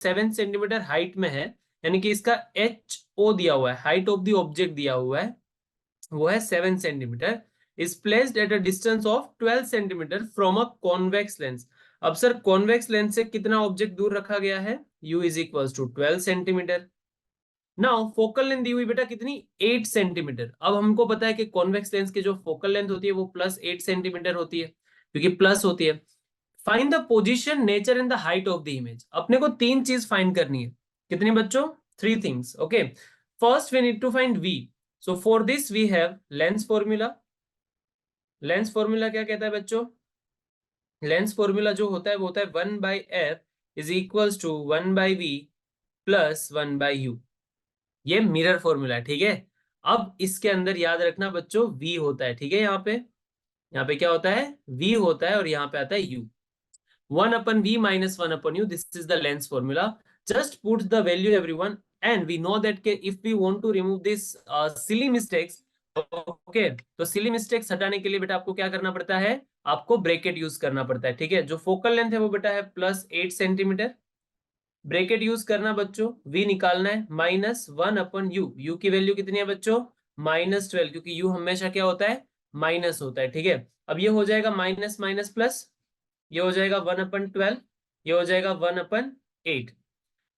7 centimetre height में है, यानी कि इसका HO दिया हुआ है, हाइट ऑफ द ऑब्जेक्ट दिया हुआ है, वो है 7 centimetre, is placed at a distance of 12 centimetre from a convex lens. अब सर कॉन्वेक्स लेंस से कितना ऑब्जेक्ट दूर रखा गया है? U is equal to 12 centimetre. Now focal length दी हुई बेटा कितनी? 8 सेंटीमीटर। अब हमको पता है कि कॉन्वेक्स लेंस की जो फोकल लेंथ होती है वो +8 सेंटीमीटर होती है, क्योंकि प्लस होती है। Find the position, nature and the height of the image. अपने को तीन चीज फाइंड करनी है। कितनी बच्चों? 3 things. Okay, first we need to find V। So for this we have lens formula. Lens formula क्या कहता है बच्चों? लेंस फॉर्मूला जो होता है वो होता है 1/f is equals to 1/v plus 1/u। ये मिरर फॉर्मूला है, ठीक है। अब इसके अंदर याद रखना बच्चों v होता है, ठीक है। यहाँ पे क्या होता है? v होता है, और यहाँ पे आता है u। 1/v minus 1/u, this is the lens formula. Just put the value everyone, and we know that if we want to remove this silly mistakes, okay, तो silly mistakes हटाने के लिए बेटा आपको क्या करना पड़ता है? आपको ब्रैकेट यूज करना पड़ता है, ठीक है। जो फोकल लेंथ है वो बेटा है +8 सेंटीमीटर। ब्रैकेट यूज करना बच्चों, v निकालना है -1/u। u की वैल्यू कितनी है बच्चों? -12, क्योंकि u हमेशा क्या होता है? माइनस होता है, ठीक है। अब ये हो जाएगा माइनस माइनस प्लस, ये हो जाएगा 1/12, ये हो जाएगा 1/8।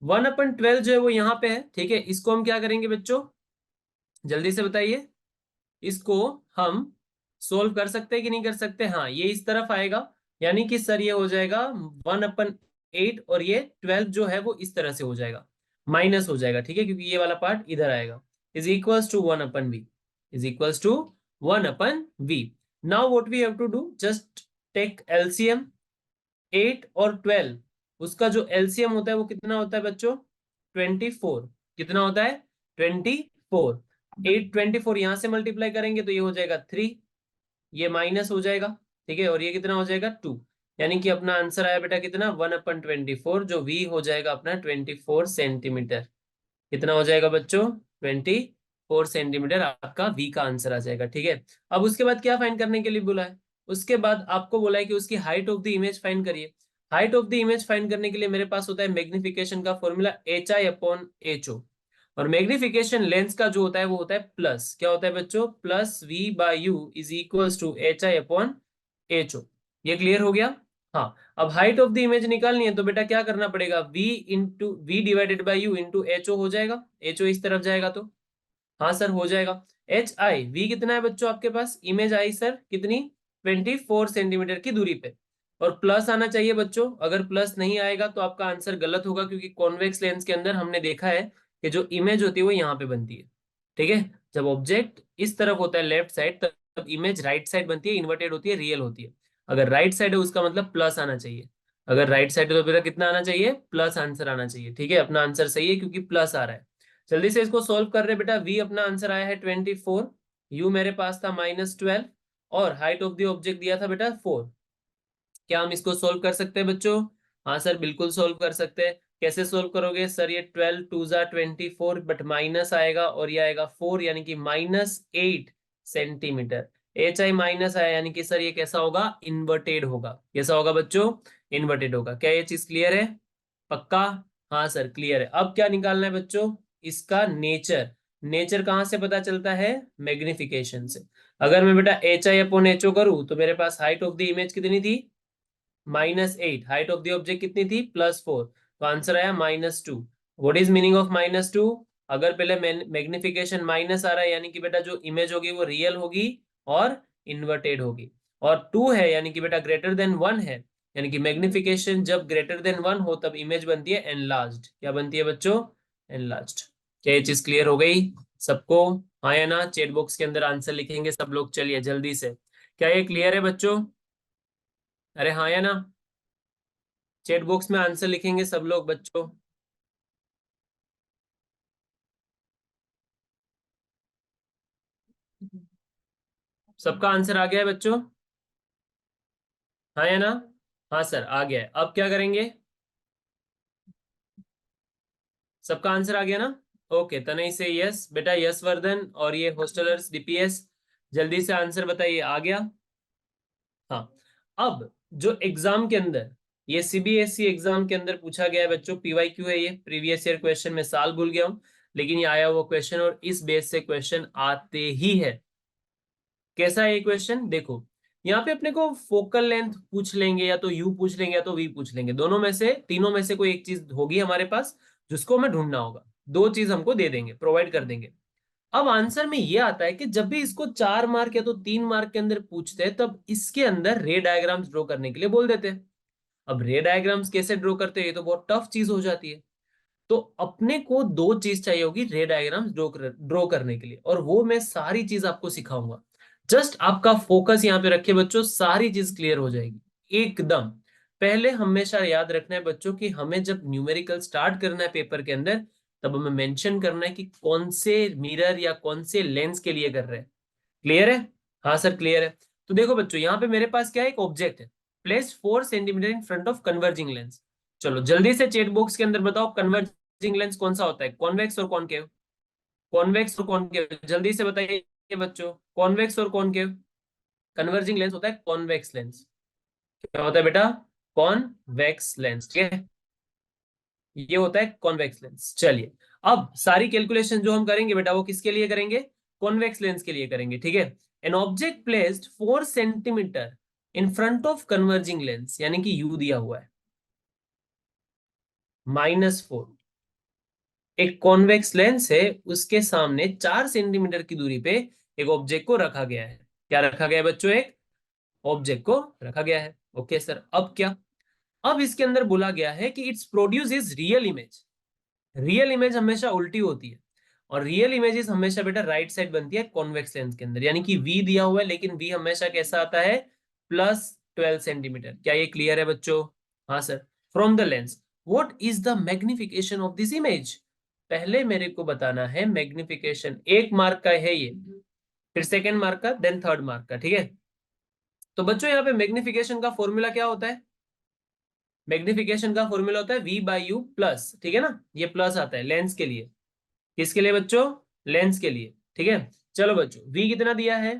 1/12 जो है वो यहाँ पे है, ठीक है। इसको हम क्या करेंगे बच्चों? जल्दी से बताइए। इसको हम सोल्व कर सकते हैं कि नहीं कर सकते? हाँ, ये इस तरफ आएगा, यानी कि सर ये हो जाएगा 1/8, और ये 12 जो है वो इस तरह से हो जाएगा, माइनस हो जाएगा, ठीक है, क्योंकि ये वाला पार्ट इधर आएगा। Is equals to 1/v, is equals to 1/v। Now what we have to do, just take LCM. 8 और 12, उसका जो एलसीएम होता है वो कितना होता है बच्चों? 24। कितना होता है? 24। 8 24 यहां से मल्टीप्लाई करेंगे तो ये हो जाएगा 3, ये माइनस हो जाएगा, ठीक है, और ये कितना हो जाएगा? 2। यानी कि अपना आंसर आया बेटा कितना? 1/24, जो v हो जाएगा अपना 24 सेंटीमीटर। कितना हो जाएगा बच्चों? 24 सेंटीमीटर आपका v का आंसर आ जाएगा, ठीक है। अब उसके बाद क्या फाइंड करने के लिए बोला है? उसके बाद आपको बोला है कि उसकी height of the image find करिए। Height of the image find करने के लिए मेरे पास होता है मैग्निफिकेशन का फॉर्मूला HI/HO, और मैग्निफिकेशन लेंस का जो होता है वो होता है प्लस, क्या होता है बच्चों? +v/u is equals to HI/HO। ये क्लियर हो गया? हाँ। अब हाइट ऑफ द इमेज निकालनी है तो बेटा क्या करना पड़ेगा? v/u इंटू HO हो जाएगा। HO इस तरफ जाएगा तो हाँ सर हो जाएगा। HI, v कितना है बच्चों आपके पास? इमेज आई सर कितनी? 24 सेंटीमीटर की दूरी पे, और प्लस आना चाहिए बच्चों। अगर प्लस नहीं आएगा तो आपका आंसर गलत होगा, क्योंकि कॉन्वेक्स लेंस के अंदर हमने देखा है कि जो इमेज होती है वो यहाँ पे बनती है, ठीक है। जब ऑब्जेक्ट इस तरफ होता है लेफ्ट साइड, तब इमेज राइट साइड बनती है, इन्वर्टेड होती है, रियल होती है। अगर राइट साइड है उसका मतलब प्लस आना चाहिए। अगर राइट साइड है तो फिर कितना आना चाहिए? प्लस आंसर आना चाहिए, ठीक है। अपना आंसर सही है क्योंकि प्लस आ रहा है। जल्दी से इसको सोल्व कर रहे बेटा। v अपना आंसर आया है 24, u मेरे पास था -12, और हाइट ऑफ द ऑब्जेक्ट दिया था बेटा 4। क्या हम इसको सोल्व कर सकते हैं बच्चों? हाँ सर बिल्कुल सोल्व कर सकते हैं। कैसे सोल्व करोगे सर? ये 12 2 जा 24, बट माइनस आएगा और ये आएगा 4, यानी कि -8 सेंटीमीटर। एच आई माइनस आया, यानी कि सर ये कैसा होगा? इन्वर्टेड होगा। कैसा होगा बच्चों? इन्वर्टेड होगा। क्या ये चीज क्लियर है? पक्का? हाँ सर क्लियर है। अब क्या निकालना है बच्चों? इसका नेचर। नेचर कहाँ से पता चलता है? मैग्निफिकेशन से। अगर मैं बेटा HI/HO करूं तो मेरे पास हाइट ऑफ द इमेज कितनी थी? -8। हाइट ऑफ द ऑब्जेक्ट कितनी थी? +4। तो आंसर आया -2। What is meaning of -2? अगर पहले मैग्निफिकेशन माइनस आ रहा है, यानी कि बेटा जो इमेज होगी वो रियल होगी और इन्वर्टेड होगी। और 2 है यानी कि बेटा ग्रेटर देन 1 है, यानी कि मैग्निफिकेशन जब ग्रेटर देन 1 हो तब इमेज बनती है एनलार्ज्ड। क्या बनती है बच्चों? एनलार्ज्ड। क्या ये चीज क्लियर हो गई सबको? हाँ या ना? चैट बॉक्स के अंदर आंसर लिखेंगे सब लोग, चलिए जल्दी से। क्या ये क्लियर है बच्चों? अरे हाँ या ना? चैट बॉक्स में आंसर लिखेंगे सब लोग बच्चों। सबका आंसर आ गया है बच्चों? हाँ या ना? हाँ सर आ गया है। अब क्या करेंगे? सबका आंसर आ गया ना? ओके, तनय से यस बेटा, यस वर्धन, और ये हॉस्टलर्स DPS, जल्दी से आंसर बताइए। आ गया? हाँ। अब जो एग्जाम के अंदर ये सीबीएसई एग्जाम के अंदर पूछा गया है बच्चों, पीवाईक्यू है ये, प्रीवियस ईयर क्वेश्चन में साल भूल गया हूं, लेकिन ये आया हुआ क्वेश्चन और इस बेस से क्वेश्चन आते ही है। कैसा है ये क्वेश्चन, देखो यहाँ पे अपने को फोकल लेंथ पूछ लेंगे, या तो यू पूछ लेंगे या तो वी पूछ लेंगे, दोनों में से तीनों में से कोई एक चीज होगी हमारे पास जिसको हमें ढूंढना होगा। दो चीज हमको दे देंगे, प्रोवाइड कर देंगे। अब आंसर में ये आता है कि जब भी इसको 4 मार्क या तो 3 मार्क के अंदर पूछते हैं तब इसके अंदर रे डायग्राम्स ड्रॉ करने के लिए बोल देते हैं। अब रे डायग्राम्स कैसे ड्रॉ करते हैं, ये तो बहुत टफ चीज हो जाती है। तो अपने को दो चीज चाहिए होगी रे डायग्राम्स ड्रॉ करने के लिए, और वो मैं सारी चीज आपको सिखाऊंगा। जस्ट आपका फोकस यहाँ पे रखिए बच्चों, सारी चीज क्लियर हो जाएगी एकदम। पहले हमेशा याद रखना है बच्चों कि हमें जब न्यूमेरिकल स्टार्ट करना है पेपर के अंदर, तब हमें मेंशन करना है कि कौन से मिरर या कौन से लेंस के लिए कर रहे हैं। क्लियर है? हाँ सर क्लियर है। तो देखो बच्चों यहाँ पे मेरे पास क्या है, एक ऑब्जेक्ट है place 4 centimetre in front of converging lens. चलो जल्दी से चेट बॉक्स के अंदर बताओ, कन्वर्जिंग लेंस कौन सा होता है, कॉन्वेक्स और कॉनकेव? कॉन्वेक्स और कॉनकेव जल्दी से बताइए बच्चों, कॉन्वेक्स और कॉनकेव? कन्वर्जिंग लेंस होता है कॉन्वेक्स लेंस। क्या होता है बेटा? कॉन्वेक्स लेंस, ठीक है, ये होता है कॉन्वेक्स लेंस। चलिए अब सारी कैलकुलेशन जो हम करेंगे बेटा वो किसके लिए करेंगे, कॉन्वेक्स लेंस के लिए करेंगे, ठीक है। An object placed 4 centimetre in front of converging lens, यानी कि यू दिया हुआ है -4। एक कॉन्वेक्स लेंस है, उसके सामने 4 सेंटीमीटर की दूरी पे एक ऑब्जेक्ट को रखा गया है। क्या रखा गया है बच्चों? एक ऑब्जेक्ट को रखा गया है। ओके सर, अब क्या? अब इसके अंदर बोला गया है कि it's produce is real image. Real image हमेशा उल्टी होती है, और रियल इमेजेस हमेशा बेटा राइट साइड बनती है कॉन्वेक्स लेंस के अंदर, यानी कि वी दिया हुआ है लेकिन वी हमेशा कैसा आता है, +12 सेंटीमीटर। क्या ये क्लियर है बच्चों? हाँ sir. From the lens what is the magnification of this image? पहले मेरे को बताना है मैग्निफिकेशन, 1 मार्क का है ये, फिर सेकेंड मार्क का, देन थर्ड मार्क का, ठीक है। तो बच्चों यहाँ पे मैग्निफिकेशन का फॉर्मूला क्या होता है? मैग्निफिकेशन का फॉर्मूला होता है V/U प्लस, ठीक है ना, ये प्लस आता है लेंस के लिए। किसके लिए बच्चों? लेंस के लिए, ठीक है। चलो बच्चों V कितना दिया है,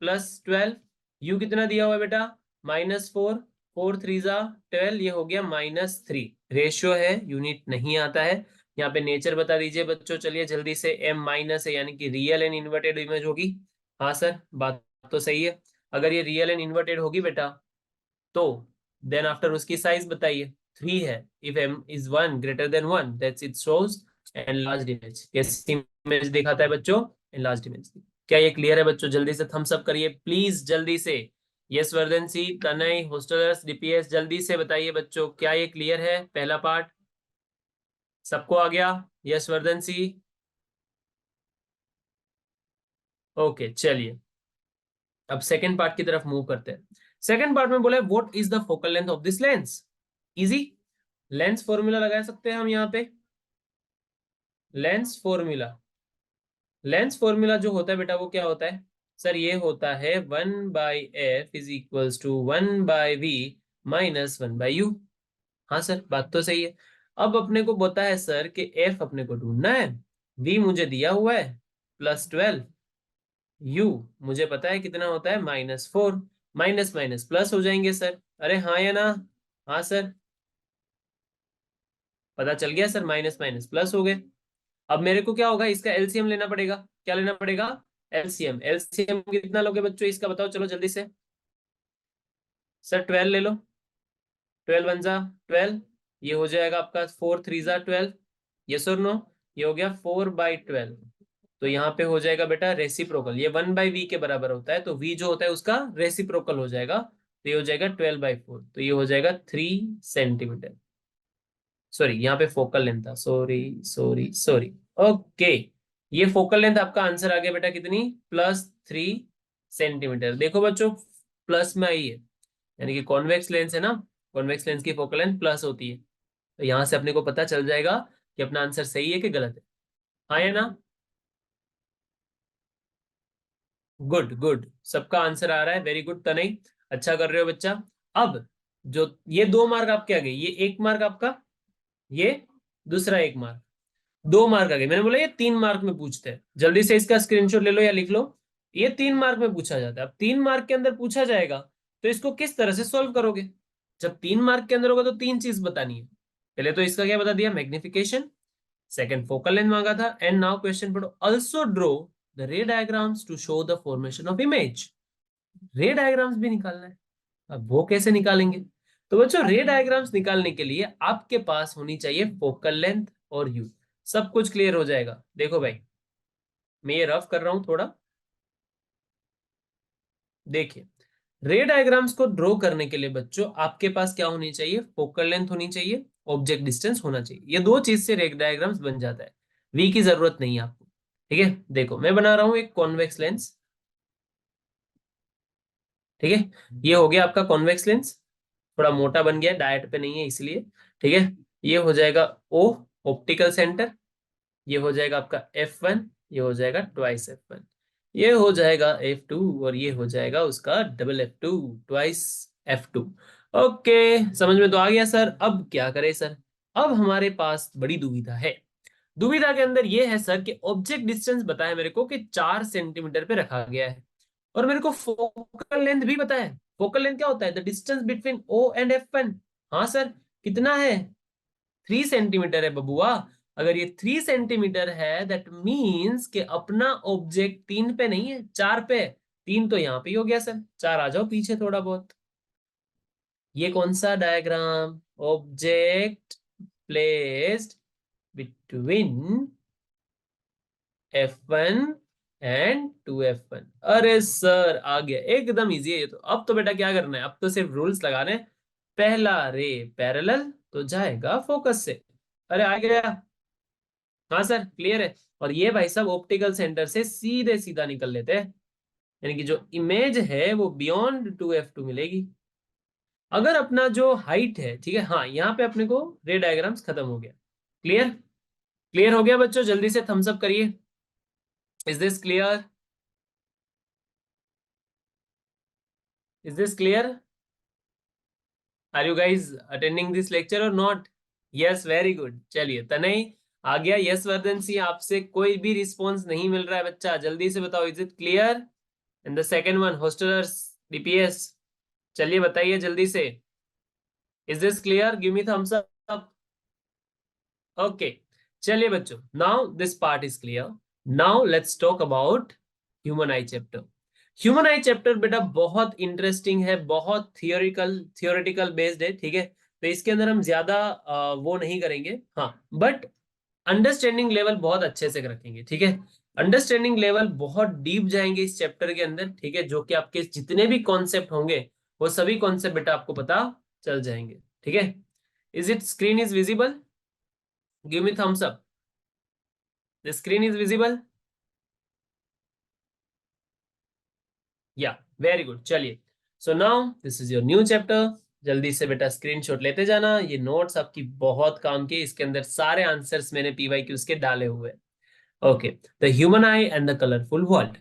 +12। U कितना दिया हुआ है बेटा, -4। 4 3 12, ये हो गया -3। रेशियो है, यूनिट नहीं आता है। यहाँ पे नेचर बता दीजिए बच्चों, चलिए जल्दी से। M माइनस है यानी कि रियल एंड इन्वर्टेड इमेज होगी। हाँ सर, बात तो सही है। अगर ये रियल एंड इन्वर्टेड होगी बेटा, तो देन आफ्टर उसकी साइज बताइए। 3 है। If m is 1 greater than 1, that's it shows enlarged image. कैसी इमेज दिखाता है बच्चों? Enlarged image. क्या ये क्लियर है बच्चों? जल्दी से थम्स अप करिए प्लीज, जल्दी से। यस वर्धन सी, तनय, हॉस्टलर्स, डीपीएस, जल्दी से बताइए बच्चों, क्या ये क्लियर है पहला पार्ट? सबको आ गया? यस वर्धन सी? ओके चलिए, अब सेकेंड पार्ट की तरफ मूव करते हैं। सेकेंड पार्ट में बोला है what is the focal length of this lens. Easy, lens formula लगा सकते हैं हम यहाँ पे। लेंस फॉर्मूला, लेंस फॉर्मूला जो होता है बेटा वो क्या होता है सर? ये होता है 1/f = 1/v -1/u। हाँ सर, बात तो सही है। अब अपने को पता है सर कि f अपने को ढूंढना है, v मुझे दिया हुआ है +12, u मुझे पता है कितना होता है -4। माइनस माइनस प्लस हो जाएंगे सर, अरे हाँ या ना? हाँ सर, पता चल गया सर, माइनस माइनस प्लस हो गए। अब मेरे को क्या होगा, इसका एलसीएम लेना पड़ेगा। क्या लेना पड़ेगा? एलसीएम। एलसीएम कितना लोगे बच्चों इसका, बताओ चलो जल्दी से। सर 12 ले लो, 12 × 1 = 12, ये हो जाएगा आपका 4 3 = 12। यस और नो? ये हो गया 4/12। तो यहाँ पे हो जाएगा बेटा रेसिप्रोकल, ये 1/v के बराबर होता है, तो v जो होता है उसका रेसिप्रोकल हो जाएगा, तो ये हो जाएगा 12/4, तो ये हो जाएगा 3 सेंटीमीटर। सॉरी, यहाँ पे फोकल लेंथ था, सॉरी सॉरी सॉरी। ओके, ये फोकल लेंथ आपका आंसर आ गया बेटा, कितनी? +3 सेंटीमीटर। देखो बच्चों, प्लस में आई है, यानी कि कॉन्वेक्स लेंस है ना, कॉन्वेक्स लेंस की फोकल लेंथ प्लस होती है। तो यहाँ से अपने को पता चल जाएगा कि अपना आंसर सही है कि गलत है। हाँ या ना? गुड गुड, सबका आंसर आ रहा है, वेरी गुड तनय, अच्छा कर रहे हो बच्चा। अब जो ये 2 मार्क आपके आ गए, ये 1 मार्क आपका, ये दूसरा 1 मार्क, 2 मार्क आ गए। मैंने बोला ये 3 मार्क में पूछते हैं, जल्दी से इसका स्क्रीनशॉट ले लो या लिख लो। ये 3 मार्क में पूछा जाता है। अब 3 मार्क के अंदर पूछा जाएगा तो इसको किस तरह से सॉल्व करोगे? जब 3 मार्क के अंदर होगा तो 3 चीज बतानी है। पहले तो इसका क्या बता दिया, मैग्निफिकेशन, सेकंड फोकल लेंथ मांगा था, एंड नाउ क्वेश्चन पढ़ो, also draw the ray diagrams to show the formation of image. Ray diagrams भी निकालना है। अब वो कैसे निकालेंगे? तो बच्चों रे डायग्राम्स निकालने के लिए आपके पास होनी चाहिए फोकल लेंथ और यू। सब कुछ क्लियर हो जाएगा। देखो भाई, मैं ये रफ कर रहा हूं थोड़ा, देखिए। रे डायग्राम्स को ड्रॉ करने के लिए बच्चों आपके पास क्या होनी चाहिए, फोकल लेंथ होनी चाहिए, ऑब्जेक्ट डिस्टेंस होना चाहिए। ये 2 चीज से रे डायग्राम्स बन जाता है। वी की जरूरत नहीं है आपको। ठीक है, देखो मैं बना रहा हूं एक कॉन्वेक्स लेंस। ठीक है, ये हो गया आपका कॉन्वेक्स लेंस। थोड़ा मोटा बन गया, डायट पे नहीं है इसलिए। ठीक है, ये हो जाएगा ओ, ऑप्टिकल सेंटर। ये हो जाएगा आपका F1, ये हो जाएगा ट्वाइस F1, ये हो जाएगा F2, और ये हो जाएगा उसका double F2, twice F2। Okay, समझ में तो आ गया सर। अब क्या करें सर? अब हमारे पास बड़ी दुविधा है। दुविधा के अंदर ये है सर कि ऑब्जेक्ट डिस्टेंस बताया मेरे को कि 4 सेंटीमीटर पे रखा गया है, और मेरे को फोकल लेंथ भी पता है। फोकल लेंथ क्या होता है? The distance between O and F1। हाँ सर, कितना है? 3 सेंटीमीटर है बबुआ। अगर ये 3 सेंटीमीटर है, दैट मीन्स कि अपना ऑब्जेक्ट 3 पे नहीं है, 4 पे है। 3 तो यहाँ पे ही हो गया सर, 4 आ जाओ पीछे थोड़ा बहुत। ये कौन सा diagram? Object placed between F1 and 2F1। अरे सर आ गया, एकदम इजी है ये तो। अब तो बेटा क्या करना है, अब तो सिर्फ रूल्स लगाने हैं। पहला रे पैरेलल तो जाएगा फोकस से। अरे आ गया। हाँ सर क्लियर है। और ये भाई साहब ऑप्टिकल सेंटर से सीधे सीधा निकल लेते हैं, यानी कि जो इमेज है वो बियॉन्ड 2F2 मिलेगी। अगर अपना जो हाइट है, ठीक है, हाँ यहाँ पे अपने को रे डायग्राम्स खत्म हो गया। क्लियर? क्लियर हो गया बच्चों? जल्दी से थम्स अप करिए। Is this clear? Is this clear? Are you guys attending this lecture और नॉट? Yes, very good. चलिए तनय आ गया। यस वर्धन सिंह, आपसे कोई भी रिस्पॉन्स नहीं मिल रहा है बच्चा, जल्दी से बताओ, is it clear? And the second one, hostellers, DPS, चलिए बताइए जल्दी से। Is this clear? Give me thumbs up. Okay, चलिए बच्चों, now this part is clear. Now let's talk about human I chapter. Human I chapter बेटा बहुत interesting है, बहुत थियोरिटिकल बेस्ड है। ठीक है, तो इसके अंदर हम ज्यादा वो नहीं करेंगे, हाँ, बट अंडरस्टैंडिंग लेवल बहुत अच्छे से रखेंगे। ठीक है, अंडरस्टैंडिंग लेवल बहुत डीप जाएंगे इस चैप्टर के अंदर। ठीक है, जो कि आपके जितने भी कॉन्सेप्ट होंगे वो सभी कॉन्सेप्ट बेटा आपको पता चल जाएंगे। ठीक है, is it screen is visible? Give me thumbs up. The screen is visible? या, वेरी गुड। चलिए, so now this is your new chapter. जल्दी से बेटा स्क्रीनशॉट लेते जाना, ये नोट्स आपकी बहुत काम के, इसके अंदर सारे आंसर्स मैंने PYQs के डाले हुए हैं। Okay, the human I and the colourful world.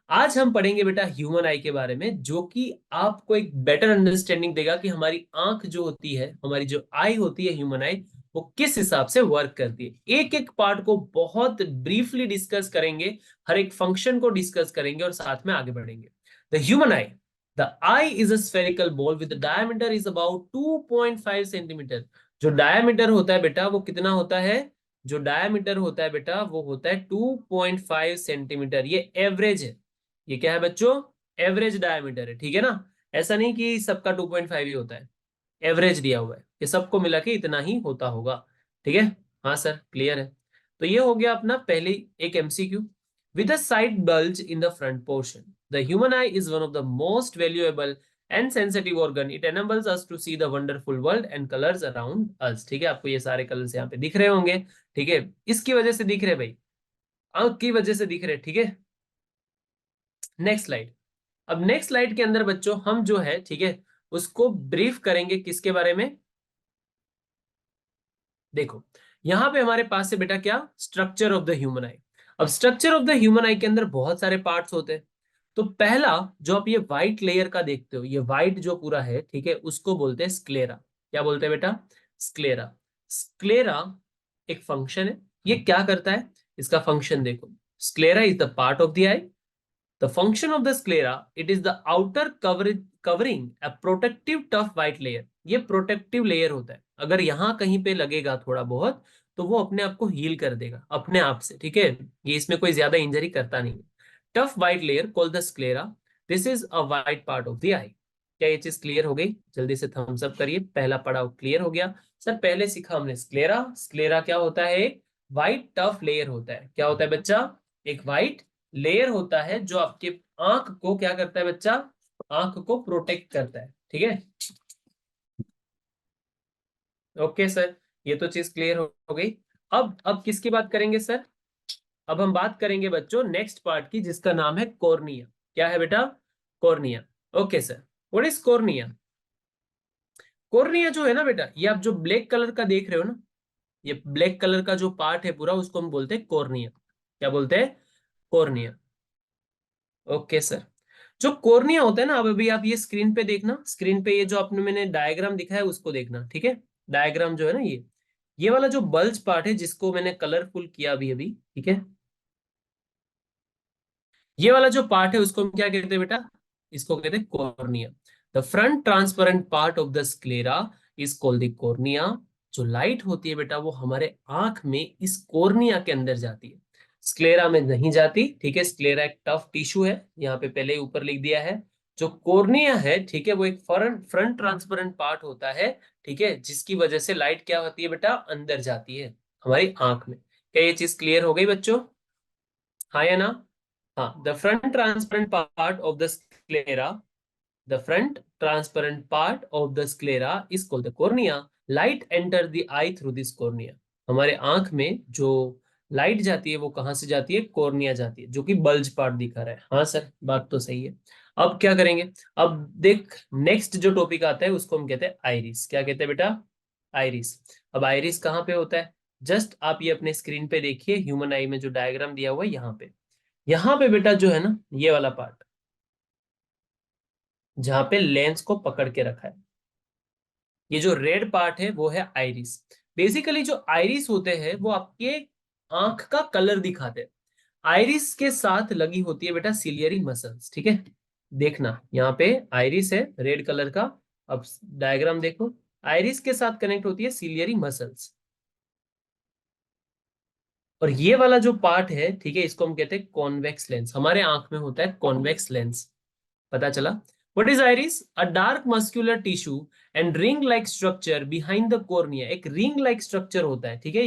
आज हम पढ़ेंगे बेटा ह्यूमन आई के बारे में, जो कि आपको एक बेटर अंडरस्टैंडिंग देगा कि हमारी आंख जो होती है, हमारी जो आई होती है ह्यूमन आई, वो किस हिसाब से वर्क करती है। एक एक पार्ट को बहुत ब्रीफली डिस्कस करेंगे, हर एक फंक्शन को डिस्कस करेंगे और साथ में आगे बढ़ेंगे। The human I, the I is a spherical ball with diameter is about 2.5 centimetre. जो डायमीटर होता है बेटा वो कितना होता है? जो डायमीटर होता है बेटा वो होता है 2.5 सेंटीमीटर। ये एवरेज है। ये क्या है बच्चों? एवरेज डायमीटर है। ठीक है ना? ऐसा नहीं कि सबका 2.5 ही होता है, एवरेज दिया हुआ है कि सबको मिला के इतना ही होता होगा। ठीक है, हाँ सर क्लियर है। तो ये हो गया अपना पहली एक MCQ। With a side bulge in the front portion, the human eye is one of the most valuable and sensitive organ. It enables us to see the wonderful world and colours around us. ठीक है, आपको ये सारे colours यहाँ पे दिख रहे होंगे। ठीक है, इसकी वजह से दिख रहे भाई, आंख की वजह से दिख रहे। ठीक है, नेक्स्ट स्लाइड। अब नेक्स्ट स्लाइड के अंदर बच्चों हम जो है, ठीक है, उसको ब्रीफ करेंगे किसके बारे में? देखो, यहां पे हमारे पास है बेटा क्या? Structure of the human eye. अब structure of the human eye के अंदर बहुत सारे पार्ट्स होते हैं। तो पहला जो आप ये व्हाइट लेयर का देखते हो, ये व्हाइट जो पूरा है, ठीक है, उसको बोलते हैं स्क्लेरा। क्या बोलते हैं बेटा? स्क्लेरा। स्क्लेरा एक फंक्शन है। ये क्या करता है? इसका फंक्शन देखो। Sclera is the part of the I. The function of the sclera, it is the outer covering a protective tough white layer. ये प्रोटेक्टिव लेयर होता है। अगर यहाँ कहीं पे लगेगा थोड़ा बहुत तो वो अपने आप को हील कर देगा अपने आप से, ठीक है। ये इसमें कोई ज्यादा इंजरी करता नहीं है। Tough white layer called the sclera, this is a white part of the eye. क्या ये चीज क्लियर हो गई? जल्दी से थम्स अप करिए, पहला पड़ाव क्लियर हो गया। सर पहले सीखा हमने स्क्लेरा। स्क्लेरा क्या होता है? एक व्हाइट टफ लेयर होता है। क्या होता है बच्चा? एक व्हाइट लेयर होता है जो आपके आंख को क्या करता है बच्चा? आंख को प्रोटेक्ट करता है, ठीक है। ओके सर, ये तो चीज क्लियर हो गई। अब किसकी बात करेंगे सर? अब हम बात करेंगे बच्चों नेक्स्ट पार्ट की, जिसका नाम है कॉर्निया। क्या है बेटा? Cornea. Okay sir, what is cornea? Cornea जो है ना बेटा, ये आप जो ब्लैक कलर का देख रहे हो ना, ये ब्लैक कलर का जो पार्ट है पूरा, उसको हम बोलते हैं कॉर्निया। क्या बोलते हैं? कॉर्निया। ओके सर, जो कॉर्निया होता है ना, अब अभी आप ये स्क्रीन पे देखना, स्क्रीन पे ये जो आपने मैंने डायग्राम दिखाया है उसको देखना, ठीक है। डायग्राम जो है ना, ये वाला जो बल्ज पार्ट है जिसको मैंने कलरफुल किया अभी अभी, ठीक है। ये वाला जो पार्ट है उसको हम क्या कहते हैं बेटा? इसको कहते हैं cornea. The front transparent part of the sclera is called the cornea. जो लाइट होती है बेटा वो हमारे आंख में इस कॉर्निया के अंदर जाती है, स्क्लेरा में नहीं जाती, ठीक है। स्क्लेरा एक टफ टिश्यू है, यहाँ पे पहले ही ऊपर लिख दिया है। जो कॉर्निया है, ठीक है, वो एक फ्रंट फ्रंट ट्रांसपेरेंट पार्ट होता है, ठीक है, जिसकी वजह से लाइट क्या होती है बेटा? अंदर जाती है हमारी आंख में। क्या ये चीज क्लियर हो गई बच्चों? हाँ या ना? हाँ, the front transparent part of the sclera, the front transparent part of the sclera is called the cornea. Light enter the I through this cornea. हमारे आंख में जो लाइट जाती है वो कहाँ से जाती है? कॉर्निया जाती है, जो कि बल्ज पार्ट दिखा रहा है। हाँ सर, बात तो सही है। अब क्या करेंगे? अब देख, नेक्स्ट जो टॉपिक आता है उसको हम कहते हैं आइरिस। क्या कहते हैं बेटा? आइरिस। अब आइरिस कहाँ पे होता है? जस्ट आप ये अपने स्क्रीन पे देखिए, ह्यूमन आई में जो डायग्राम दिया हुआ है यहाँ पे। यहाँ पे बेटा जो है ना, ये वाला पार्ट जहां पे लेंस को पकड़ के रखा है, ये जो रेड पार्ट है वो है आइरिस। बेसिकली जो आइरिस होते हैं वो आपके आंख का कलर दिखाते हैं। आइरिस के साथ लगी होती है बेटा सिलियरी मसल्स, ठीक है। देखना यहाँ पे आइरिस है रेड कलर का। अब डायग्राम देखो, आइरिस के साथ कनेक्ट होती है सिलियरी मसल्स। और ये वाला जो पार्ट है, ठीक है, इसको हम कहते हैं कॉन्वेक्स लेंस। हमारे आंख में होता है कॉन्वेक्स लेंस। पता चला? What is iris? A dark muscular tissue and ring like structure behind the cornea. एक रिंग लाइक स्ट्रक्चर होता है, ठीक है।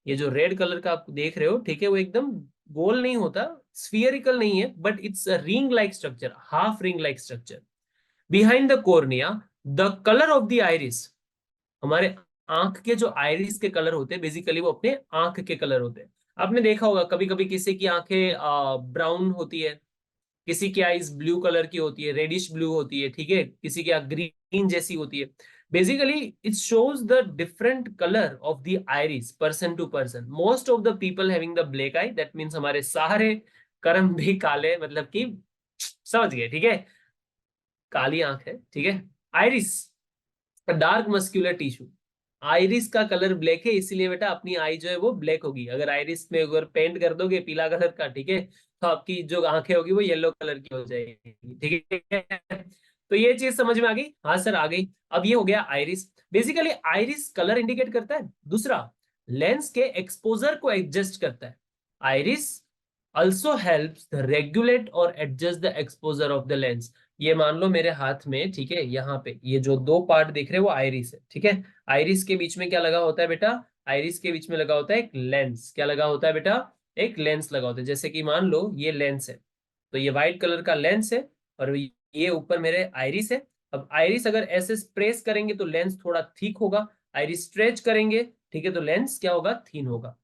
ये जो रेड कलर का आप देख रहे हो, ठीक है, वो एकदम गोल नहीं होता, स्फियरिकल नहीं है, but it's a ring like structure, half ring like structure behind the cornea. The colour of the iris, हमारे आंख के जो आइरिस के कलर होते हैं बेसिकली वो अपने आंख के कलर होते हैं। आपने देखा होगा कभी कभी किसी की आंखें ब्राउन होती है, किसी की आईज ब्लू कलर की होती है, रेडिश ब्लू होती है, ठीक है, किसी की ग्रीन जैसी होती है। Basically it shows the different colour of the iris person to person. Most of the people having the black eye, that means हमारे सारे कर्म भी काले, मतलब कि समझ गए, ठीक है, काली आंख है, ठीक है। Iris, dark muscular tissue. Iris का कलर ब्लैक है, इसीलिए बेटा अपनी आई जो है वो ब्लैक होगी। अगर आइरिस में अगर पेंट कर दोगे पीला कलर का, ठीक है, तो आपकी जो आंखें होगी वो येलो कलर की हो जाएगी, ठीक है। तो ये चीज समझ में आ गई? हाँ सर आ गई। अब ये हो गया iris. Basically iris colour indicate करता है। दूसरा, लेंस के एक्सपोजर को एडजस्ट करता है। Iris also helps the regulate और adjust the exposure of the lens। ये मान लो मेरे हाथ में, ठीक है, यहाँ पे ये जो दो पार्ट दिख रहे हैं वो आइरिस है, ठीक है। आइरिस के बीच में क्या लगा होता है बेटा? आइरिस के बीच में लगा होता है एक लेंस। क्या लगा होता है बेटा? एक लेंस लगा होता है। जैसे कि मान लो ये लेंस है, तो ये व्हाइट कलर का लेंस है, और ये ऊपर मेरे आइरिस है। अब आइरिस अगर ऐसे प्रेस करेंगे तो लेंस थोड़ा थिक होगा, आइरिस स्ट्रेच करेंगे, ठीक है, तो लेंस क्या होगा? थीन होगा।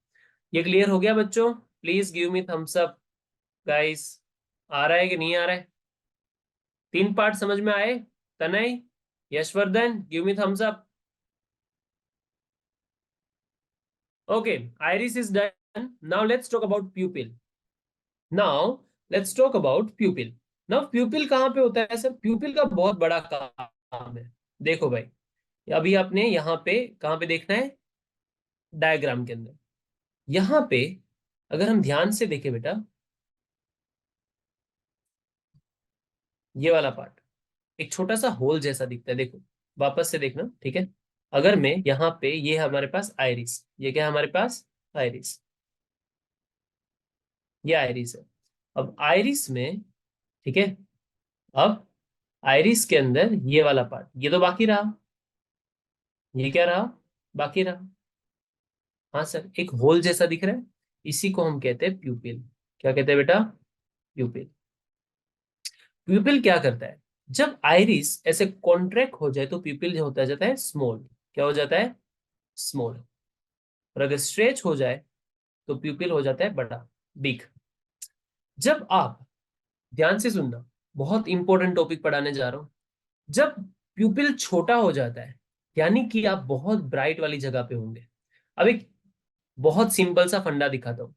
ये क्लियर हो गया बच्चों? Please give me thumbs up guys. आ रहा है कि नहीं आ रहा है? तीन पार्ट समझ में आए? Tanay, Yashvardhan, give me thumbs up. Okay, iris is done. Now let's talk about pupil. Now let's talk about pupil. Now pupil कहाँ पे होता है सर? प्यूपिल का बहुत बड़ा काम है। देखो भाई, अभी आपने यहाँ पे कहाँ पे देखना है? डायग्राम के अंदर। यहाँ पे अगर हम ध्यान से देखें बेटा, ये वाला पार्ट एक छोटा सा होल जैसा दिखता है, देखो। वापस से देखना, ठीक है। अगर मैं यहाँ पे, ये है हमारे पास आइरिस, ये क्या है हमारे पास, आइरिस, ये आइरिस है। अब आइरिस में, ठीक है, अब आइरिस के अंदर ये वाला पार्ट, ये तो बाकी रहा, ये क्या रहा, बाकी रहा। हाँ सर, एक होल जैसा दिख रहा है, इसी को हम कहते हैं प्यूपिल। क्या कहते हैं बेटा, प्यूपिल। प्यूपिल क्या करता है, जब आइरिस ऐसे कॉन्ट्रैक्ट हो जाए तो प्यूपिल जो होता जाता है स्मॉल। क्या हो जाता है, स्मॉल। और अगर स्ट्रेच हो जाए तो प्यूपिल हो जाता है बड़ा, बिग। जब आप, ध्यान से सुनना, बहुत इंपॉर्टेंट टॉपिक पढ़ाने जा रहा हूं। जब प्यूपिल छोटा हो जाता है, यानी कि आप बहुत ब्राइट वाली जगह पे होंगे। अब एक बहुत सिंपल सा फंडा दिखाता हूँ।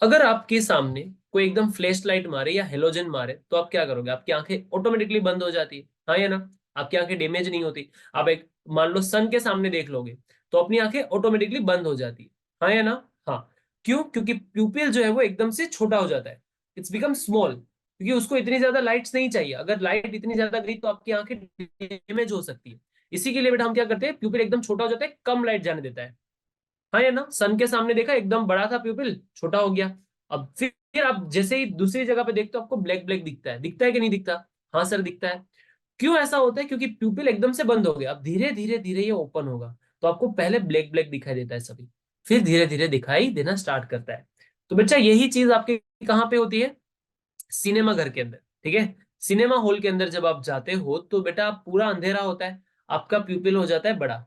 अगर आपके सामने कोई एकदम फ्लैश लाइट मारे या हेलोजन मारे तो आप क्या करोगे, आपकी आंखें ऑटोमेटिकली बंद हो जाती है, हाँ या ना। आपकी आंखें डैमेज नहीं होती। आप एक, मान लो सन के सामने देख लोगे तो अपनी आंखें ऑटोमेटिकली बंद हो जाती है, हाँ या ना। हाँ, क्यों, क्योंकि प्यूपिल जो है वो एकदम से छोटा हो जाता है, इट्स बिकम स्मॉल, क्योंकि उसको इतनी ज्यादा लाइट्स नहीं चाहिए। अगर लाइट इतनी ज्यादा गई तो आपकी आंखें डैमेज हो सकती है। इसी के लिए बेटा हम क्या करते हैं, प्यूपिल एकदम छोटा हो जाता है, कम लाइट जाने देता है, हाँ या ना। सन के सामने देखा, एकदम बड़ा था प्यूपिल, छोटा हो गया। अब फिर आप जैसे ही दूसरी जगह पे देखते हो आपको ब्लैक ब्लैक दिखता है कि नहीं दिखता। हाँ सर, दिखता है। क्यों ऐसा होता है, क्योंकि प्यूपिल एकदम से बंद हो गया, अब धीरे धीरे धीरे ये ओपन होगा। तो आपको पहले ब्लैक ब्लैक दिखाई देता है सभी, फिर धीरे धीरे दिखाई देना स्टार्ट करता है। तो बच्चा यही चीज आपके कहाँ पे होती है, सिनेमा घर के अंदर, ठीक है। सिनेमा हॉल के अंदर जब आप जाते हो तो बेटा पूरा अंधेरा होता है, आपका प्यूपिल हो जाता है बड़ा,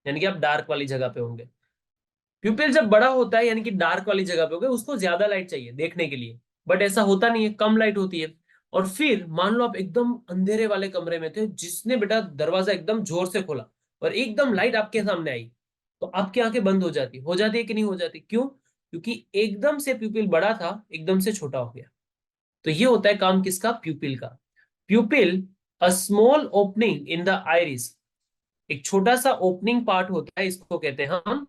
यानी कि आप डार्क वाली जगह पे होंगे। प्यूपिल जब बड़ा होता है यानी कि डार्क वाली जगह पे हो गए, उसको ज्यादा लाइट चाहिए देखने के लिए, बट ऐसा होता नहीं है, कम लाइट होती है। और फिर मान लो आप एकदम अंधेरे वाले कमरे में थे, जिसने बेटा दरवाजा एकदम जोर से खोला और एकदम लाइट आपके सामने आई, तो आपकी आंखें बंद हो जाती है कि नहीं हो जाती, क्यों, क्योंकि एकदम से प्यूपिल बड़ा था, एकदम से छोटा हो गया। तो ये होता है काम किसका, प्यूपिल का। प्यूपिल, a small opening in the iris, एक छोटा सा ओपनिंग पार्ट होता है, इसको कहते हैं हम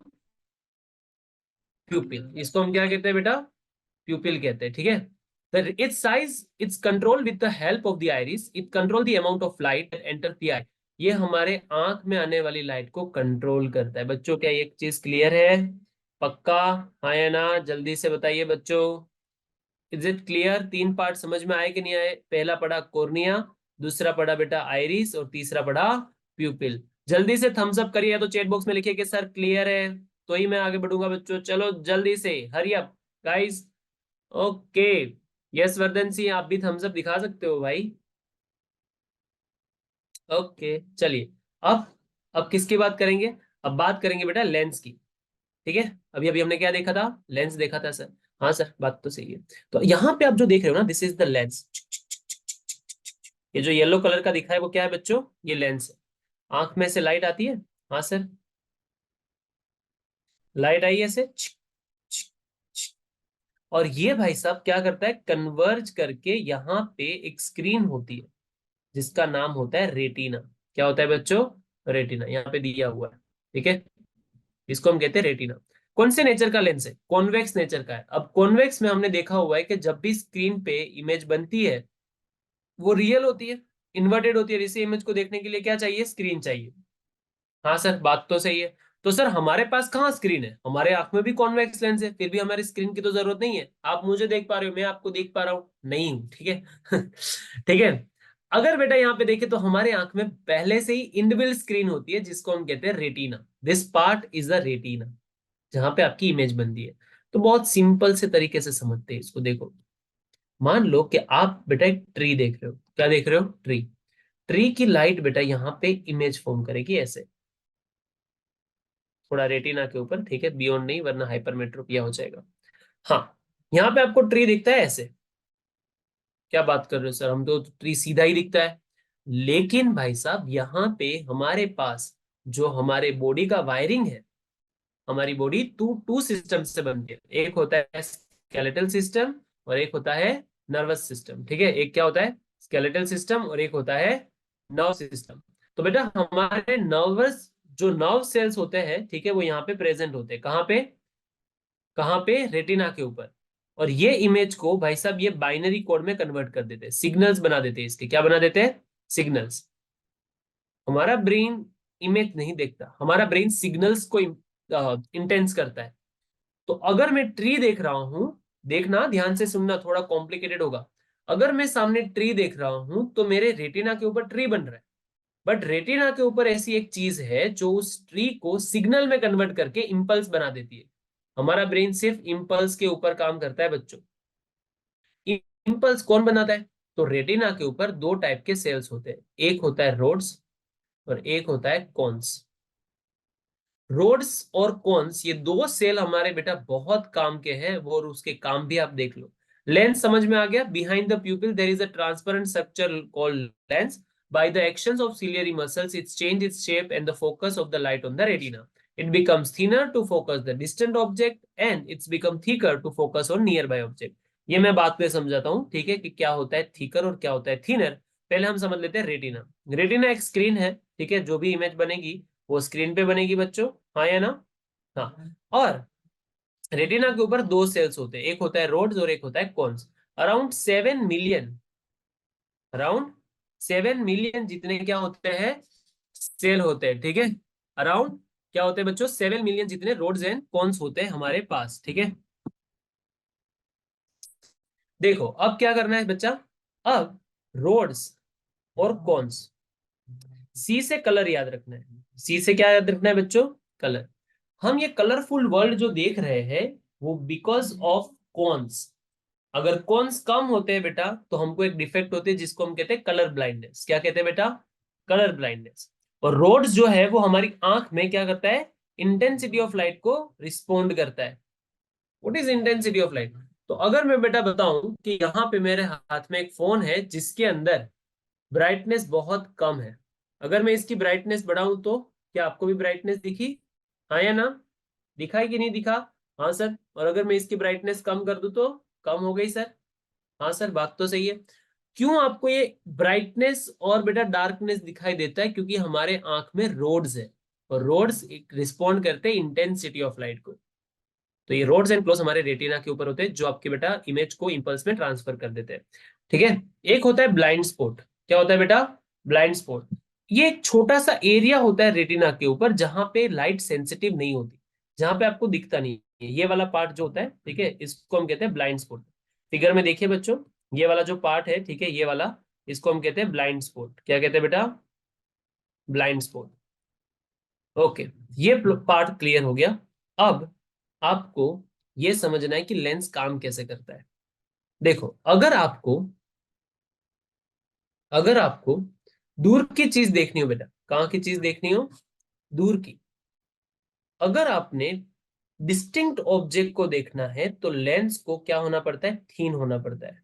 प्यूपिल। इसको हम क्या कहते हैं बेटा, प्यूपिल कहते हैं, ठीक है। its size, its control with the help of the iris, it control the amount of light that enters the eye। ये हमारे आंख में आने वाली लाइट को कंट्रोल करता है। बच्चों क्या ये चीज क्लियर है, पक्का, हाँ या ना, जल्दी से बताइए बच्चों। इज इट क्लियर, तीन पार्ट समझ में आए कि नहीं आए, पहला पढ़ा कॉर्निया, दूसरा पढ़ा बेटा आइरिस, और तीसरा पढ़ा प्यूपिल। जल्दी से थम्स अप करिए, या तो चैट बॉक्स में लिखिए कि सर क्लियर है, तो ही मैं आगे बढ़ूंगा बच्चों। चलो जल्दी से, hurry up guys. Okay, yes Vardhan Singh, आप भी थम्स अप दिखा सकते हो भाई। ओके चलिए, अब किसकी बात करेंगे, अब बात करेंगे बेटा लेंस की, ठीक है। अभी अभी हमने क्या देखा था, लेंस देखा था सर। हाँ सर, बात तो सही है। तो यहाँ पे आप जो देख रहे हो ना, दिस इज द लेंस। ये जो येलो कलर का दिखा है वो क्या है बच्चों, ये लेंस है। आंख में से लाइट आती है, हाँ सर, लाइट आई है ऐसे, और ये भाई साहब क्या करता है, कन्वर्ज करके यहाँ पे एक स्क्रीन होती है जिसका नाम होता है रेटिना। क्या होता है बच्चों, रेटिना, यहाँ पे दिया हुआ है, ठीक है। इसको हम कहते हैं रेटिना। कौन से नेचर का लेंस है, कॉन्वेक्स नेचर का है। अब कॉन्वेक्स में हमने देखा हुआ है कि जब भी स्क्रीन पे इमेज बनती है वो रियल होती है, इन्वर्टेड होती है। इसी इमेज को देखने के लिए क्या चाहिए, स्क्रीन चाहिए। हाँ सर, बात तो सही है। तो सर हमारे पास कहाँ स्क्रीन है, हमारे आंख में भी कॉन्वेक्स लेंस है, फिर भी हमारी स्क्रीन की तो जरूरत नहीं है। आप मुझे देख पा रहे हो, मैं आपको देख पा रहा हूँ नहीं हूँ, ठीक है। ठीक है। अगर बेटा यहाँ पे देखें तो हमारे आंख में पहले से ही इनबिल्ट स्क्रीन होती है जिसको हम कहते हैं retina. This part is the retina, जहां पे आपकी इमेज बनती है। तो बहुत सिंपल से तरीके से समझते हैं इसको, देखो। मान लो कि आप बेटा एक ट्री देख रहे हो, क्या देख रहे हो, ट्री। ट्री की लाइट बेटा यहाँ पे इमेज फॉर्म करेगी ऐसे, थोड़ा रेटिना के ऊपर, ठीक है, बियॉन्ड नहीं वरना हाइपरमेट्रोपिया हो जाएगा। हाँ, यहाँ पे आपको ट्री दिखता है ऐसे, क्या बात कर रहे हो सर, हम तो ट्री सीधा ही दिखता है। लेकिन भाई साहब यहाँ पे हमारे पास जो हमारे बॉडी का वायरिंग है, हमारी बॉडी टू टू सिस्टम से बनती है। एक होता है स्केलेटल सिस्टम और एक होता है नर्वस सिस्टम, ठीक है। एक क्या होता है, स्केलेटल सिस्टम, और एक होता है नर्व सिस्टम। तो बेटा हमारे नर्वस जो नर्व सेल्स होते हैं, ठीक है, वो यहाँ पे प्रेजेंट होते हैं, कहाँ पे, कहाँ पे, रेटिना के ऊपर। और ये इमेज को भाई साहब ये बाइनरी कोड में कन्वर्ट कर देते हैं, सिग्नल्स बना देते हैं, इसके क्या बना देते हैं, सिग्नल्स। हमारा ब्रेन इमेज नहीं देखता, हमारा ब्रेन सिग्नल्स को इंटेंस करता है। तो अगर मैं ट्री देख रहा हूं, देखना ध्यान से सुनना, थोड़ा कॉम्प्लिकेटेड होगा। अगर मैं सामने ट्री देख रहा हूं तो मेरे रेटिना के ऊपर ट्री बन रहा है, बट रेटिना के ऊपर ऐसी एक चीज है जो उस ट्री को सिग्नल में कन्वर्ट करके इंपल्स बना देती है। हमारा ब्रेन सिर्फ इंपल्स के ऊपर काम करता है बच्चों। इंपल्स कौन बनाता है? तो रेटिना के ऊपर दो टाइप के सेल्स होते हैं, एक होता है रोड्स और एक होता है कॉन्स। रोड्स और कॉन्स ये दो सेल हमारे बेटा बहुत काम के हैं, वो और उसके काम भी आप देख लो। लेंस समझ में आ गया? Behind the pupil there is a transparent structure called lens. By the actions of ciliary muscles, it changes its shape and the focus of the light on the retina. It becomes thinner to focus the distant object and it's become thicker to focus on nearby object. ये मैं बात में समझाता हूँ, ठीक है, कि क्या होता है थिकर और क्या होता है थिनर। पहले हम समझ लेते हैं रेटिना। रेटिना एक स्क्रीन है, ठीक है, जो भी इमेज बनेगी वो स्क्रीन पे बनेगी बच्चों, हाँ या ना? हाँ। और रेटिना के ऊपर दो सेल्स होते हैं, एक होता है रोड्स और एक होता है cons. Around 7 million, around 7 million जितने क्या होते हैं, सेल होते हैं, ठीक है। अराउंड क्या होते हैं बच्चों, 7 मिलियन जितने रोड्स एंड कॉन्स होते हैं हमारे पास, ठीक है। देखो अब क्या करना है बच्चा, अब रोड्स और कॉन्स, सी से कलर याद रखना है। सी से क्या याद रखना है बच्चों? कलर। हम ये कलरफुल वर्ल्ड जो देख रहे हैं वो बिकॉज ऑफ कॉन्स। अगर कॉन्स कम होते हैं बेटा तो हमको एक डिफेक्ट होती है जिसको हम कहते हैं कलर ब्लाइंडनेस। क्या कहते हैं बेटा? Colour blindness. और रोड्स जो है वो हमारी आंख में क्या करता है, इंटेंसिटी ऑफ लाइट को रिस्पोंड करता है। What is intensity of light? तो अगर मैं बेटा बताऊं कि यहाँ पे मेरे हाथ में एक फोन है जिसके अंदर ब्राइटनेस बहुत कम है, अगर मैं इसकी ब्राइटनेस बढ़ाऊं तो क्या आपको भी ब्राइटनेस दिखी? हाँ या ना? दिखा है कि नहीं दिखा? हाँ सर। और अगर मैं इसकी ब्राइटनेस कम कर दूं तो कम हो गई सर? हाँ सर, बात तो सही है। क्यों आपको ये ब्राइटनेस और बेटा डार्कनेस दिखाई देता है? क्योंकि हमारे आंख में रोड्स है और रोड्स रिस्पॉन्ड करते हैं इंटेंसिटी ऑफ लाइट को। तो ये रोड्स एंड क्लोज हमारे रेटिना के ऊपर होते हैं जो आपके बेटा इमेज को इंपल्स में ट्रांसफर कर देते हैं, ठीक है। एक होता है ब्लाइंड स्पॉट। क्या होता है बेटा? Blind spot. ये एक छोटा सा एरिया होता है रेटिना के ऊपर जहां पे लाइट सेंसिटिव नहीं होती, जहां पे आपको दिखता नहीं है। ये वाला पार्ट जो होता है, ठीक है, इसको हम कहते हैं ब्लाइंड स्पॉट। फिगर में देखिए बच्चों, ये वाला जो पार्ट है, ठीक है, ये वाला, इसको हम कहते हैं ब्लाइंड स्पॉट। क्या कहते हैं बेटा? Blind spot. ओके, ये पार्ट क्लियर हो गया। अब आपको ये समझना है कि लेंस काम कैसे करता है। देखो, अगर आपको दूर की चीज देखनी हो बेटा, कहाँ की चीज देखनी हो? दूर की। अगर आपने डिस्टिंक्ट ऑब्जेक्ट को देखना है तो लेंस को क्या होना पड़ता है? थीन होना पड़ता है।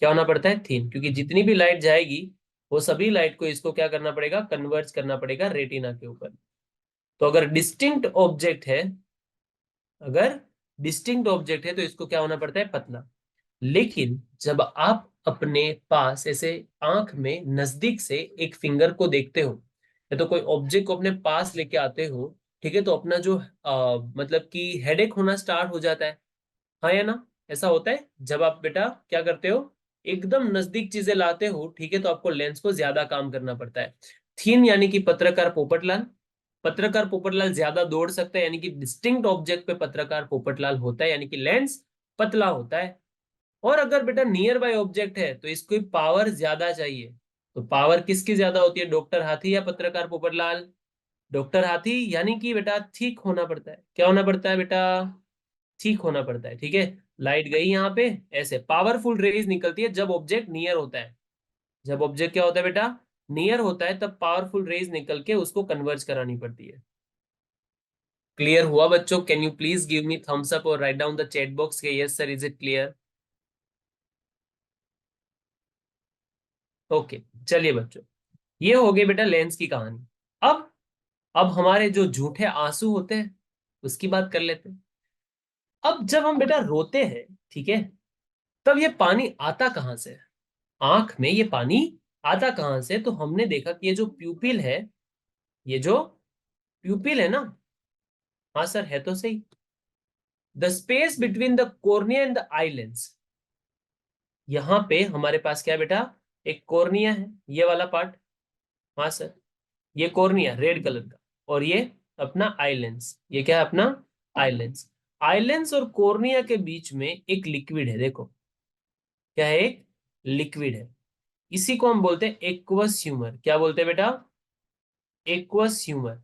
क्या होना पड़ता है? थीन। क्योंकि जितनी भी लाइट जाएगी वो सभी लाइट को इसको क्या करना पड़ेगा? कन्वर्ज करना पड़ेगा रेटिना के ऊपर। तो अगर डिस्टिंक्ट ऑब्जेक्ट है तो इसको क्या होना पड़ता है? पतला। लेकिन जब आप अपने पास ऐसे आंख में नजदीक से एक फिंगर को देखते हो या तो कोई ऑब्जेक्ट को अपने पास लेके आते हो, ठीक है, तो अपना जो मतलब कि हेडेक होना स्टार्ट हो जाता है, हाँ या ना? ऐसा होता है जब आप बेटा क्या करते हो, एकदम नजदीक चीजें लाते हो, ठीक है, तो आपको लेंस को ज्यादा काम करना पड़ता है। थीन यानी कि पत्रकार पोपटलाल। पत्रकार पोपटलाल ज्यादा दौड़ सकता है, यानी कि डिस्टिंक्ट ऑब्जेक्ट पे पत्रकार पोपटलाल होता है, यानी कि लेंस पतला होता है। और अगर बेटा नियर बाय ऑब्जेक्ट है तो इसको पावर ज्यादा चाहिए। तो पावर किसकी ज्यादा होती है, डॉक्टर हाथी या पत्रकार पोपटलाल? डॉक्टर हाथी, यानी कि बेटा ठीक होना पड़ता है। क्या होना पड़ता है बेटा? ठीक होना पड़ता है, ठीक है। लाइट गई यहाँ पे, ऐसे पावरफुल रेज निकलती है जब ऑब्जेक्ट नियर होता है। जब ऑब्जेक्ट क्या होता है बेटा? नियर होता है, तब पावरफुल रेज निकल के उसको कन्वर्ज करानी पड़ती है। क्लियर हुआ बच्चों? Can you please give me thumbs up और write down the chat box के yes sir, is it clear? Okay, चलिए बच्चों, ये हो गई बेटा लेंस की कहानी। अब अब हमारे जो झूठे आंसू होते हैं उसकी बात कर लेते हैं। अब जब हम बेटा रोते हैं, ठीक है, तब ये पानी आता कहां से है? आंख में ये पानी आता कहां से? तो हमने देखा कि ये जो प्यूपिल है, ये जो प्यूपिल है ना, हाँ सर है तो सही, the space between the cornea and the eye lens. यहां पे हमारे पास क्या है बेटा? एक कॉर्निया है, ये वाला पार्ट, हाँ सर। ये कॉर्निया रेड कलर का, और ये अपना आई लेंस, ये क्या है अपना आई लेंस। आई लेंस और कॉर्निया के बीच में एक लिक्विड है, देखो क्या है, एक लिक्विड है। इसी को हम बोलते हैं एक्वस ह्यूमर। क्या बोलते हैं बेटा? Aqueous humour.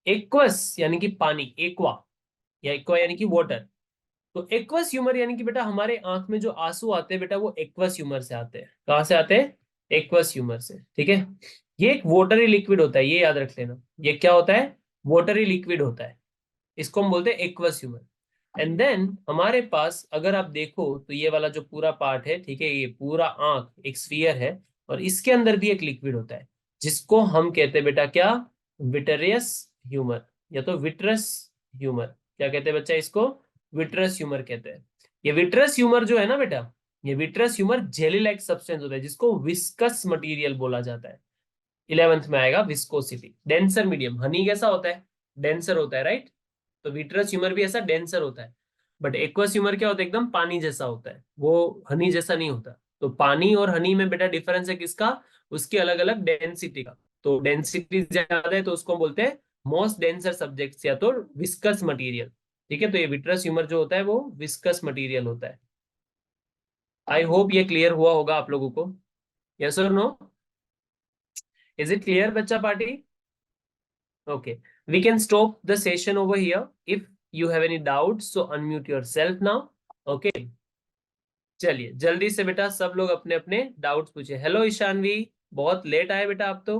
एक्वस यानी कि पानी, एक्वा, या एक्वा यानी कि वाटर। तो एक्वस ह्यूमर यानी कि बेटा हमारे आंख में जो आंसू आते हैं बेटा, वो एक्वस ह्यूमर से आते हैं। कहाँ से आते हैं? एक्वस ह्यूमर से, ठीक है। ये एक वाटरी लिक्विड होता है, ये याद रख लेना। ये क्या होता है? वाटरी लिक्विड होता है। इसको हम बोलते हैं एक्वस ह्यूमर। एंड देन हमारे पास अगर आप देखो तो ये वाला जो पूरा पार्ट है, ठीक है, ये पूरा आंख एक स्फीयर है, और इसके अंदर भी एक लिक्विड होता है, जिसको हम कहते हैं बेटा क्या? विटरियस ह्यूमर, या तो विट्रस ह्यूमर। क्या कहते हैं बच्चा इसको? विट्रस ह्यूमर कहते हैं। ये विट्रस ह्यूमर जो है ना बेटा, ये vitreous humour jelly like substance होता है, जिसको विस्कस मटेरियल बोला जाता है। 11th में आएगा विस्कोसिटी। डेंसर मीडियम, हनी कैसा होता है? डेंसर होता है, राइट? तो विट्रस ह्यूमर भी ऐसा डेंसर होता है। बट एक्वस ह्यूमर क्या होता है? एकदम पानी जैसा होता है, वो हनी जैसा नहीं होता। तो पानी और हनी में बेटा डिफरेंस है किसका? उसकी अलग अलग डेंसिटी का। तो डेंसिटी ज्यादा है तो उसको हम बोलते हैं मोस्ट डेंसर सब्जेक्ट्स, या तो विस्कस मटेरियल। ठीक है, तो ये विट्रस ह्यूमर जो होता है वो विस्कस मटेरियल होता है। आई होप ये क्लियर हुआ होगा आप लोगों को। यस और नो? इज इट क्लियर बच्चा party? Okay, we can stop the session over here. If you have any doubts, so unmute yourself now. Okay, चलिए जल्दी से बेटा सब लोग अपने अपने डाउट्स पूछे। हेलो ईशानवी, बहुत लेट आए बेटा आप तो।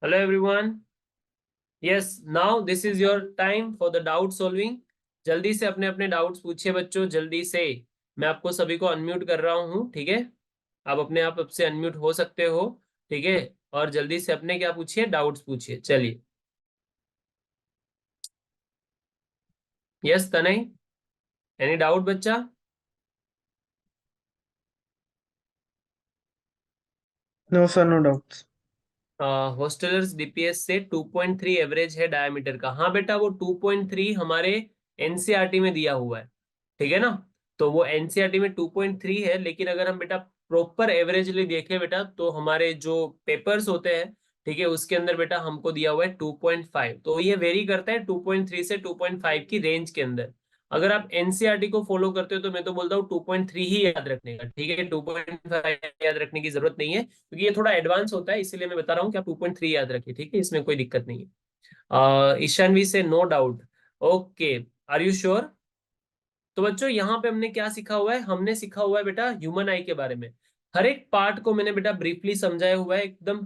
Hello everyone. Yes, now this is your time for the doubt solving. जल्दी से अपने अपने डाउट्स पूछिए बच्चों, जल्दी से। मैं आपको सभी को अनम्यूट कर रहा हूँ, ठीक है। आप अपने आप से अनम्यूट हो सकते हो, ठीक है। और जल्दी से अपने क्या पूछिए, डाउट्स पूछिए, चलिए। यस तनय, एनी डाउट बच्चा? No sir, no doubts. Hostellers DPS से 2.3 एवरेज है डायमीटर का। हाँ बेटा, वो 2.3 हमारे एनसीईआरटी में दिया हुआ है, ठीक है ना। तो वो एनसीईआरटी में 2.3 है, लेकिन अगर हम बेटा प्रॉपर एवरेजली देखें बेटा, तो हमारे जो पेपर्स होते हैं, ठीक है, उसके अंदर बेटा हमको दिया हुआ है 2.5। तो ये वेरी करता है 2.3 से 2.5 की रेंज के अंदर। अगर आप एनसीईआरटी को फॉलो करते हो तो मैं तो बोलता हूँ 2.3 ही याद रखने का, ठीक है। 2.5 याद रखने की जरूरत नहीं है, क्योंकि ये थोड़ा एडवांस होता है, इसीलिए मैं बता रहा हूँ कि आप 2.3 याद रखिए, ठीक है, इसमें कोई दिक्कत नहीं है। ईशानवी से no doubt. Okay, are you sure? तो बच्चों यहाँ पे हमने क्या सीखा हुआ है? हमने सीखा हुआ है बेटा ह्यूमन आई के बारे में। हर एक पार्ट को मैंने बेटा ब्रीफली समझाया हुआ है, एकदम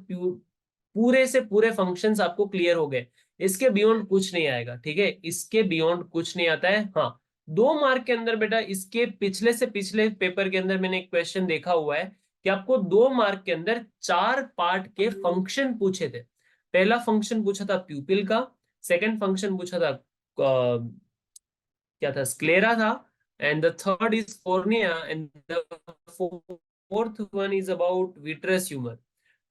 पूरे से पूरे फंक्शंस आपको क्लियर हो गए। इसके बियॉन्ड कुछ नहीं आएगा, ठीक है, इसके बियॉन्ड कुछ नहीं आता है। हाँ, 2 मार्क के अंदर बेटा इसके पिछले से पिछले पेपर के अंदर मैंने एक क्वेश्चन देखा हुआ है कि आपको 2 मार्क के अंदर 4 पार्ट के फंक्शन पूछे थे। पहला फंक्शन पूछा था प्यूपिल का, सेकंड फंक्शन पूछा था क्या था, स्क्लेरा था, and the third is cornea, and the fourth one is about vitreous humour.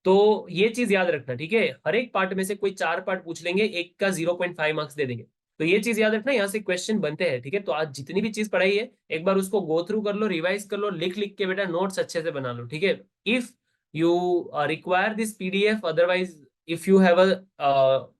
तो ये चीज याद रखना, ठीक है। हर एक पार्ट में से कोई 4 पार्ट पूछ लेंगे, एक का 0.5 मार्क्स दे देंगे। तो ये चीज याद रखना, यहाँ से क्वेश्चन बनते हैं, ठीक है। तो आज जितनी भी चीज पढ़ाई है एक बार उसको गो थ्रू कर लो, रिवाइज कर लो, लिख लिख के बेटा नोट्स अच्छे से बना लो, ठीक है। If you require this PDF, otherwise if you have a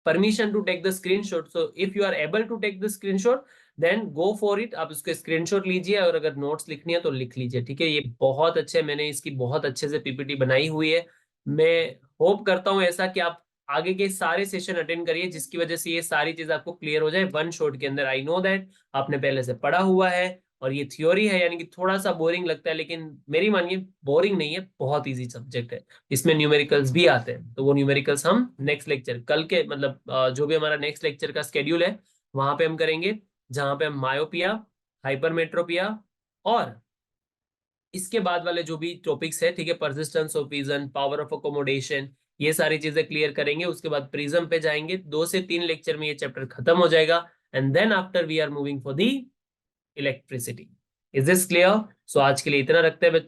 permission to take the screenshot, so if you are able to take the screenshot then go for it। आप उसके स्क्रीनशॉट लीजिए, और अगर नोट्स लिखनी है तो लिख लीजिए, ठीक है। ये बहुत अच्छे, मैंने इसकी बहुत अच्छे से पीपीटी बनाई हुई है। मैं होप करता हूँ ऐसा कि आप आगे के सारे सेशन अटेंड करिए, जिसकी वजह से ये सारी चीज आपको क्लियर हो जाए वन शॉट के अंदर। आई नो दैट आपने पहले से पढ़ा हुआ है, और ये थ्योरी है, यानी कि थोड़ा सा बोरिंग लगता है, लेकिन मेरी मानिए बोरिंग नहीं है, बहुत इजी सब्जेक्ट है। इसमें न्यूमेरिकल्स भी आते हैं, तो वो न्यूमेरिकल्स हम नेक्स्ट लेक्चर कल के मतलब जो भी हमारा नेक्स्ट लेक्चर का स्केड्यूल है वहां पे हम करेंगे, जहां पे हम मायोपिया, हाइपरमेट्रोपिया, और इसके बाद वाले जो भी टॉपिक्स है, ठीक है, persistence of vision, power of accommodation, ये सारी चीजें क्लियर करेंगे। उसके बाद प्रिज्म पे जाएंगे, 2 से 3 लेक्चर में ये चैप्टर खत्म हो जाएगा। And then after we are moving for the electricity. Is this clear? So आज के लिए इतना रखते हैं बच्चों।